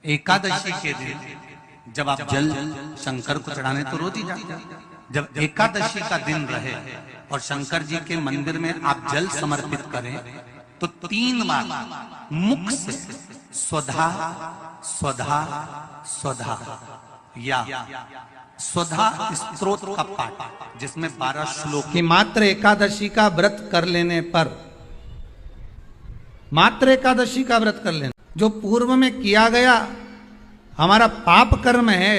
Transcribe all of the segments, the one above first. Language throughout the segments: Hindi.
एकादशी के दिन जब आप जल शंकर को चढ़ाने तो रोज ही जाते हैं। जब एकादशी का दिन रहे और शंकर जी के मंदिर में आप जल समर्पित करें तो 3 बार मुख से स्वधा स्वधा स्वधा या स्वधा स्तोत्र का पाठ, जिसमें 12 श्लोक कि मात्र एकादशी का व्रत कर लेने पर, मात्र एकादशी का व्रत कर लेना, जो पूर्व में किया गया हमारा पाप कर्म है,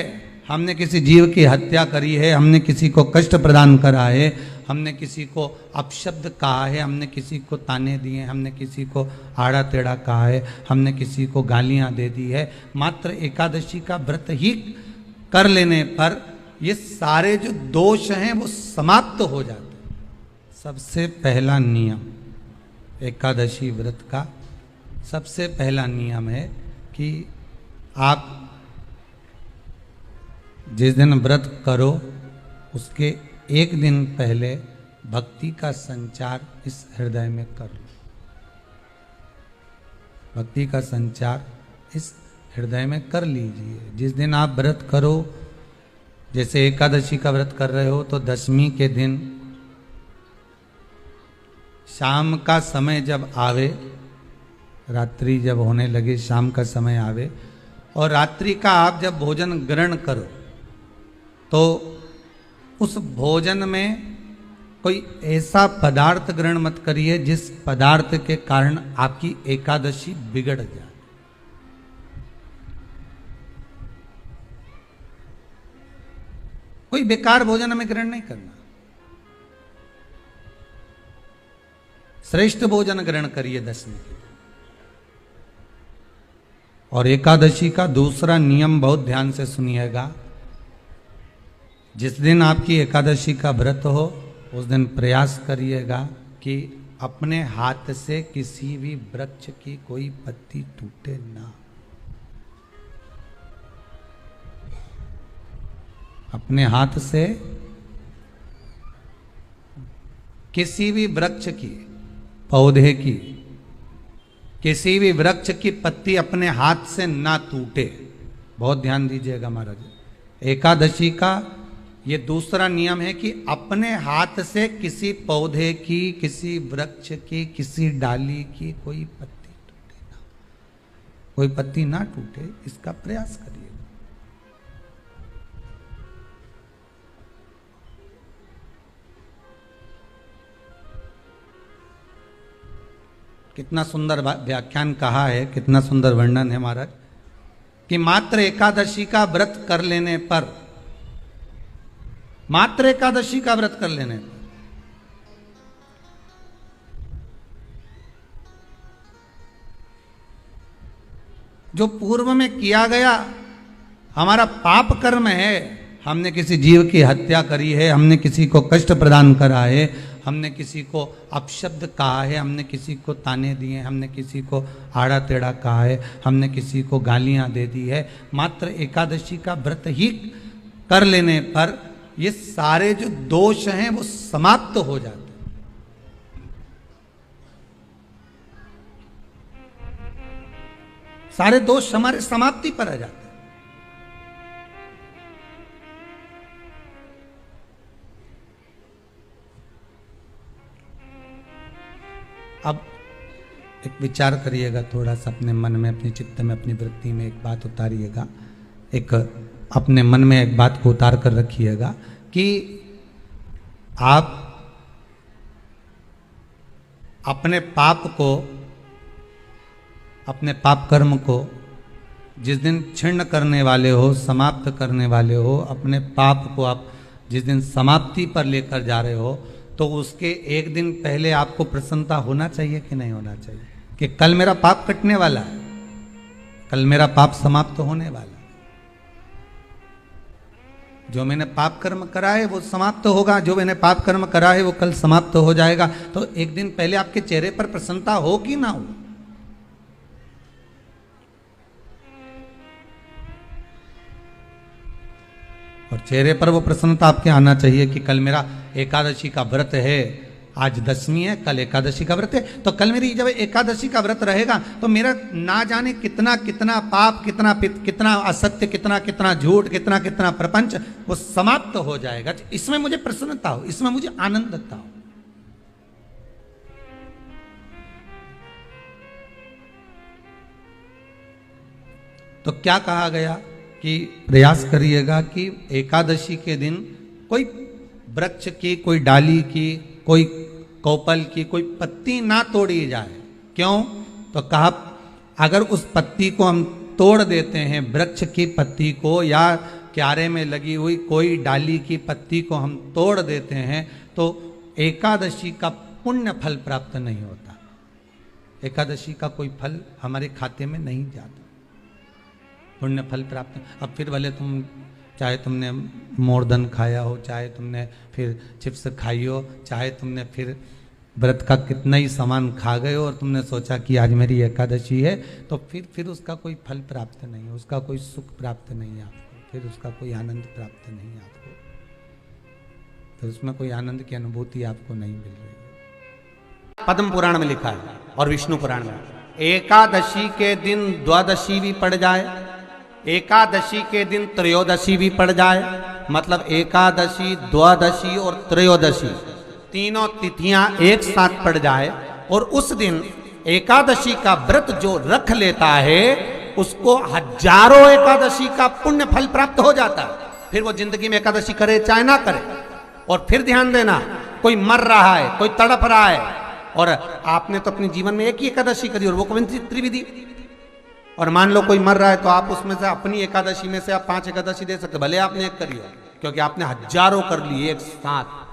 हमने किसी जीव की हत्या करी है, हमने किसी को कष्ट प्रदान करा है, हमने किसी को अपशब्द कहा है, हमने किसी को ताने दिए, हमने किसी को आड़ा टेढ़ा कहा है, हमने किसी को गालियां दे दी है, मात्र एकादशी का व्रत ही कर लेने पर ये सारे जो दोष हैं वो समाप्त हो जाते हैं। सबसे पहला नियम एकादशी व्रत का, सबसे पहला नियम है कि आप जिस दिन व्रत करो उसके एक दिन पहले भक्ति का संचार इस हृदय में कर लो। भक्ति का संचार इस हृदय में कर लीजिए। जिस दिन आप व्रत करो, जैसे एकादशी का व्रत कर रहे हो तो दशमी के दिन शाम का समय जब आवे, रात्रि जब होने लगे, शाम का समय आवे और रात्रि का आप जब भोजन ग्रहण करो तो उस भोजन में कोई ऐसा पदार्थ ग्रहण मत करिए जिस पदार्थ के कारण आपकी एकादशी बिगड़ जाए। कोई बेकार भोजन हमें ग्रहण नहीं करना, श्रेष्ठ भोजन ग्रहण करिए दशमी के। और एकादशी का दूसरा नियम बहुत ध्यान से सुनिएगा। जिस दिन आपकी एकादशी का व्रत हो उस दिन प्रयास करिएगा कि अपने हाथ से किसी भी वृक्ष की कोई पत्ती टूटे ना। अपने हाथ से किसी भी वृक्ष की, पौधे की, किसी भी वृक्ष की पत्ती अपने हाथ से ना टूटे। बहुत ध्यान दीजिएगा महाराज। एकादशी का ये दूसरा नियम है कि अपने हाथ से किसी पौधे की, किसी वृक्ष की, किसी डाली की कोई पत्ती टूटे ना, कोई पत्ती ना टूटे, इसका प्रयास करिए। कितना सुंदर व्याख्यान कहा है, कितना सुंदर वर्णन है महाराज कि मात्र एकादशी का व्रत कर लेने पर, मात्र एकादशी का व्रत कर लेने पर जो पूर्व में किया गया हमारा पाप कर्म है, हमने किसी जीव की हत्या करी है, हमने किसी को कष्ट प्रदान करा है, हमने किसी को अपशब्द कहा है, हमने किसी को ताने दिए, हमने किसी को आड़ा टेढ़ा कहा है, हमने किसी को गालियां दे दी है, मात्र एकादशी का व्रत ही कर लेने पर ये सारे जो दोष हैं वो समाप्त हो जाते हैं। सारे दोष हमारे समाप्ति पर आ जाते हैं। अब एक विचार करिएगा थोड़ा सा अपने मन में, अपने चित्त में, अपनी वृत्ति में एक बात उतारिएगा। एक अपने मन में एक बात को उतार कर रखिएगा कि आप अपने पाप को, अपने पाप कर्म को जिस दिन छिन्न करने वाले हो, समाप्त करने वाले हो, अपने पाप को आप जिस दिन समाप्ति पर लेकर जा रहे हो तो उसके एक दिन पहले आपको प्रसन्नता होना चाहिए कि नहीं होना चाहिए कि कल मेरा पाप कटने वाला है, कल मेरा पाप समाप्त होने वाला है, जो मैंने पाप कर्म करा है वो समाप्त होगा, जो मैंने पाप कर्म करा है वो कल समाप्त हो जाएगा। तो एक दिन पहले आपके चेहरे पर प्रसन्नता हो कि ना हो? और चेहरे पर वो प्रसन्नता आपके आना चाहिए कि कल मेरा एकादशी का व्रत है, आज दशमी है, कल एकादशी का व्रत है, तो कल मेरी जब एकादशी का व्रत रहेगा तो मेरा ना जाने कितना कितना पाप, कितना कितना असत्य, कितना कितना झूठ, कितना कितना प्रपंच वो समाप्त हो जाएगा। इसमें मुझे प्रसन्नता हो, इसमें मुझे आनंदता हो। तो क्या कहा गया कि प्रयास करिएगा कि एकादशी के दिन कोई वृक्ष की, कोई डाली की, कोई कोपल की कोई पत्ती ना तोड़ी जाए। क्यों? तो कहा अगर उस पत्ती को हम तोड़ देते हैं, वृक्ष की पत्ती को या क्यारे में लगी हुई कोई डाली की पत्ती को हम तोड़ देते हैं तो एकादशी का पुण्य फल प्राप्त नहीं होता, एकादशी का कोई फल हमारे खाते में नहीं जाता, पुण्य फल प्राप्त। अब फिर भले तुम चाहे तुमने मोरधन खाया हो, चाहे तुमने फिर चिप्स खाई हो, चाहे तुमने फिर व्रत का कितना ही सामान खा गए हो और तुमने सोचा कि आज मेरी एकादशी है, तो फिर उसका कोई फल प्राप्त नहीं है, उसका कोई सुख प्राप्त नहीं है आपको, फिर उसका कोई आनंद प्राप्त नहीं है आपको, फिर उसमें कोई आनंद की अनुभूति आपको नहीं मिल रही है। पद्म पुराण में लिखा है और विष्णु पुराण में, एकादशी के दिन द्वादशी भी पड़ जाए, एकादशी के दिन त्रयोदशी भी पड़ जाए, मतलब एकादशी, द्वादशी और त्रयोदशी तीनों तिथियां एक साथ पड़ जाए और उस दिन एकादशी का व्रत जो रख लेता है उसको हजारों एकादशी का पुण्य फल प्राप्त हो जाता है। फिर वो जिंदगी में एकादशी करे चाहे ना करे। और फिर ध्यान देना, कोई मर रहा है, कोई तड़प रहा है और आपने तो अपने जीवन में एक ही एकादशी करी और वो कौन सी त्रिविधि, और मान लो कोई मर रहा है तो आप उसमें से अपनी एकादशी में से आप 5 एकादशी दे सकते, भले आपने एक करी हो, क्योंकि आपने हजारों कर ली एक साथ।